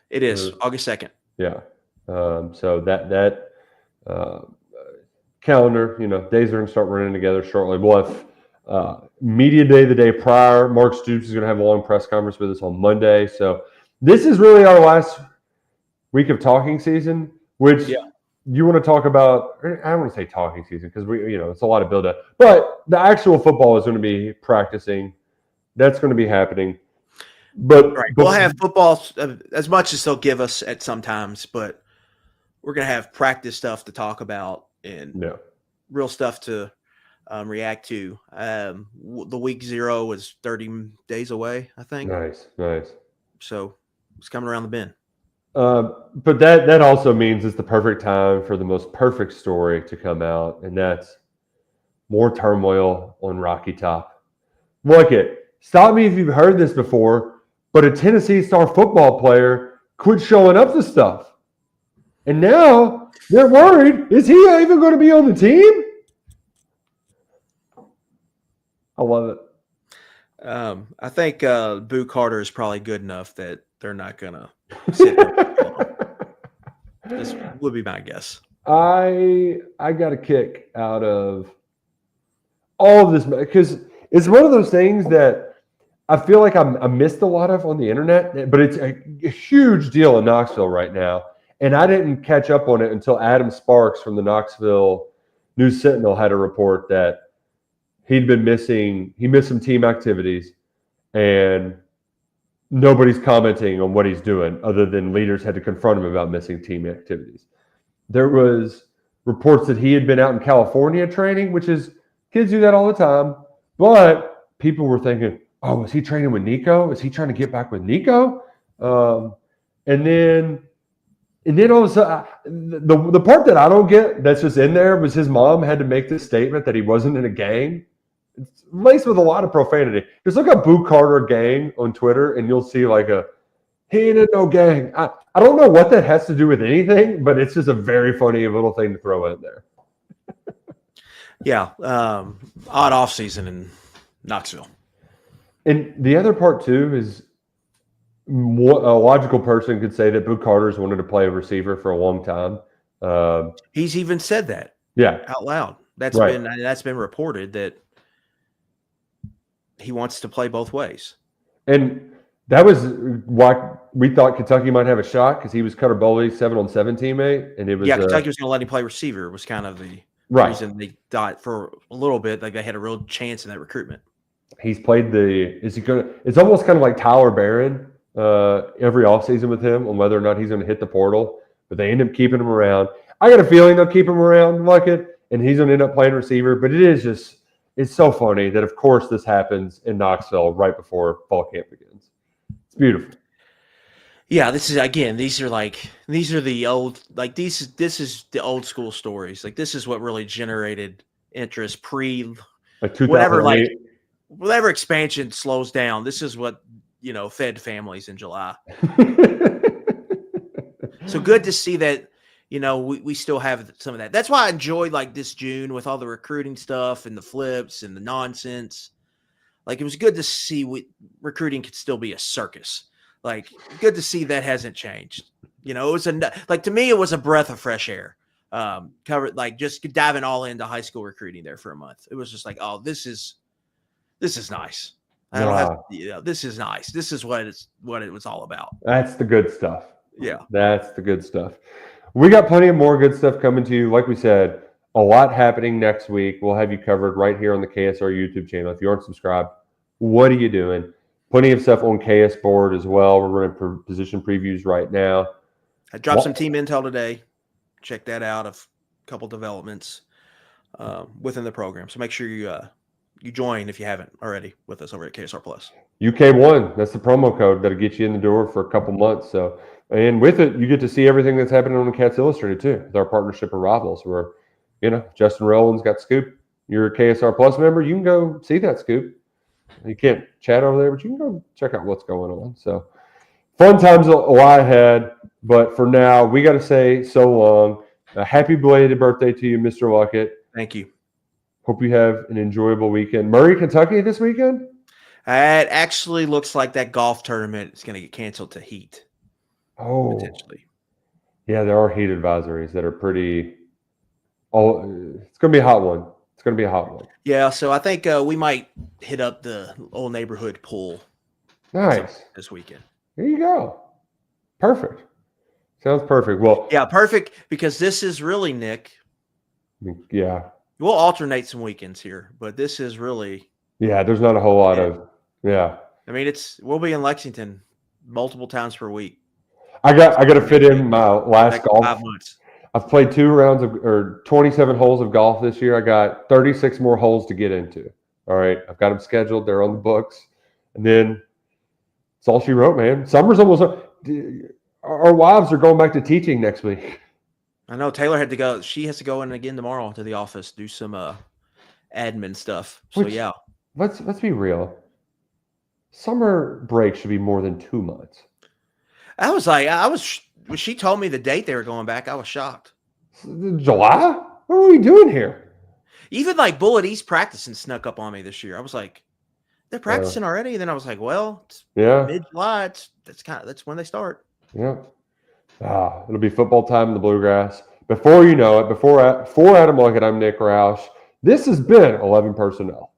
It is August 2nd. Yeah. So that calendar, days are going to start running together shortly. We'll have media day the day prior. Mark Stoops is going to have a long press conference with us on Monday. So this is really our last week of talking season, which you want to talk about. I don't want to say talking season because it's a lot of build up, but the actual football is going to be practicing. That's going to be happening. But we'll have football as much as they'll give us at sometimes, but we're going to have practice stuff to talk about and real stuff to react to. The week 0 is 30 days away, I think. Nice. So it's coming around the bend. But that also means it's the perfect time for the most perfect story to come out, and that's more turmoil on Rocky Top. Luckett, stop me if you've heard this before, but a Tennessee star football player quit showing up to stuff. And now they're worried, is he even going to be on the team? I love it. I think Boo Carter is probably good enough that they're not going to sit there. This would be my guess. I got a kick out of all of this because it's one of those things that I feel like I missed a lot of on the internet, but it's a huge deal in Knoxville right now. And I didn't catch up on it until Adam Sparks from the Knoxville News Sentinel had a report that he missed some team activities, and nobody's commenting on what he's doing other than leaders had to confront him about missing team activities. There was reports that he had been out in California training, which is kids do that all the time. But people were thinking, oh, is he training with Nico? Is he trying to get back with Nico? And then all of a sudden, the part that I don't get that's just in there was his mom had to make this statement that he wasn't in a gang. It's laced with a lot of profanity. Just look up Boo Carter gang on Twitter, and you'll see he ain't in no gang. I don't know what that has to do with anything, but it's just a very funny little thing to throw in there. Yeah, odd off season in Knoxville. And the other part too is a logical person could say that Boo Carter's wanted to play a receiver for a long time. He's even said that, out loud. That's been reported that he wants to play both ways. And that was why we thought Kentucky might have a shot because he was Cutter Bowley's 7-on-7 teammate, and it was Kentucky was going to let him play receiver. Was kind of the reason they thought for a little bit like they had a real chance in that recruitment. He's played it's almost kind of like Tyler Barron every offseason with him on whether or not he's going to hit the portal, but they end up keeping him around. I got a feeling they'll keep him around, Luckett, and he's going to end up playing receiver, but it's so funny that, of course, this happens in Knoxville right before fall camp begins. It's beautiful. Yeah, this is these are the old this is the old school stories. Like this is what really generated interest whatever expansion slows down. This is what fed families in July. So good to see that we still have some of that. That's why I enjoyed this June with all the recruiting stuff and the flips and the nonsense. It was good to see recruiting could still be a circus. Good to see that hasn't changed. It was to me, it was a breath of fresh air. Just diving all into high school recruiting there for a month. It was just oh, this is nice. I don't have this is nice. This is what it was all about. That's the good stuff. Yeah. That's the good stuff. We got plenty of more good stuff coming to you. Like we said, a lot happening next week. We'll have you covered right here on the KSR YouTube channel. If you aren't subscribed, what are you doing? Plenty of stuff on KS Board as well. We're running position previews right now. I dropped some team intel today. Check that out. A couple developments within the program. So make sure you join if you haven't already with us over at KSR Plus. UK1, that's the promo code that'll get you in the door for a couple months. So, and with it, you get to see everything that's happening on the Cats Illustrated too, with our partnership with Rivals, where Justin Rowland's got Scoop. You're a KSR Plus member, you can go see that Scoop. You can't chat over there, but you can go check out what's going on. So, Fun times lie ahead, but for now, we got to say so long. Happy belated birthday to you, Mr. Luckett. Thank you. Hope you have an enjoyable weekend. Murray, Kentucky this weekend? It actually looks like that golf tournament is going to get canceled to heat. Oh, potentially. Yeah, there are heat advisories that are pretty. Oh, it's going to be a hot one. It's going to be a hot one. Yeah, so I think we might hit up the old neighborhood pool. Nice. This weekend. There you go. Perfect. Sounds perfect. Well, yeah, perfect because this is really, Nick. Yeah. We'll alternate some weekends here, but this is really. Yeah, there's not a whole lot of. Yeah. I mean, we'll be in Lexington multiple times per week. I got to fit in my last golf. 5 months. I've played 2 rounds or 27 holes of golf this year. I got 36 more holes to get into. All right, I've got them scheduled. They're on the books, and then it's all she wrote, man. Summer's almost. Our wives are going back to teaching next week. I know Taylor had to go. She has to go in again tomorrow to the office, do some admin stuff. So yeah, let's be real. Summer break should be more than 2 months. When she told me the date they were going back, I was shocked. July? What are we doing here? Even like Bullet East practicing snuck up on me this year. I was like, they're practicing already? And then I was like, well, it's mid-July. That's when they start. Yeah. It'll be football time in the Bluegrass. Before you know it, for Adam Luckett, I'm Nick Roush. This has been 11 Personnel.